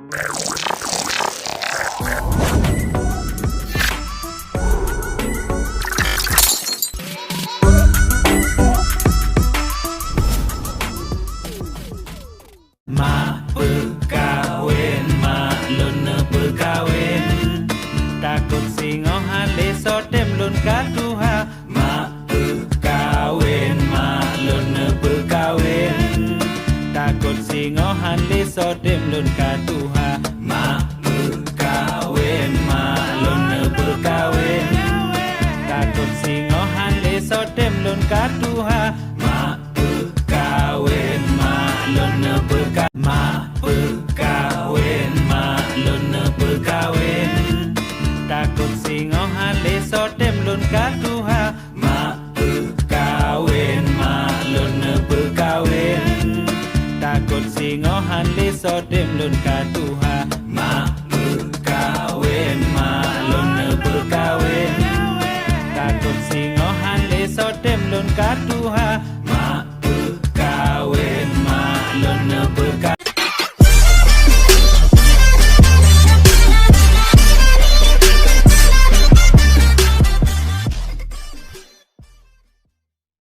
Mak berkawin, mak lun berkawin. Takut singohan leso tem lun katuha. Mak berkawin, mak lun berkawin. Takut singohan leso tem lun katuha. Mak berkawin, mak lun berkawin. Takut singohan leso tem lun katuha. Mak berkawin, mak lun berkawin. Mak berkawin, mak lun berkawin. Takut singohan leso tem lun katuha. Mak berkawin, mak lun berkawin. Takut singohan leso tem lun katuha. Mak berkawin, mak lun berkawin. Takut singohan leso tem lun katuha.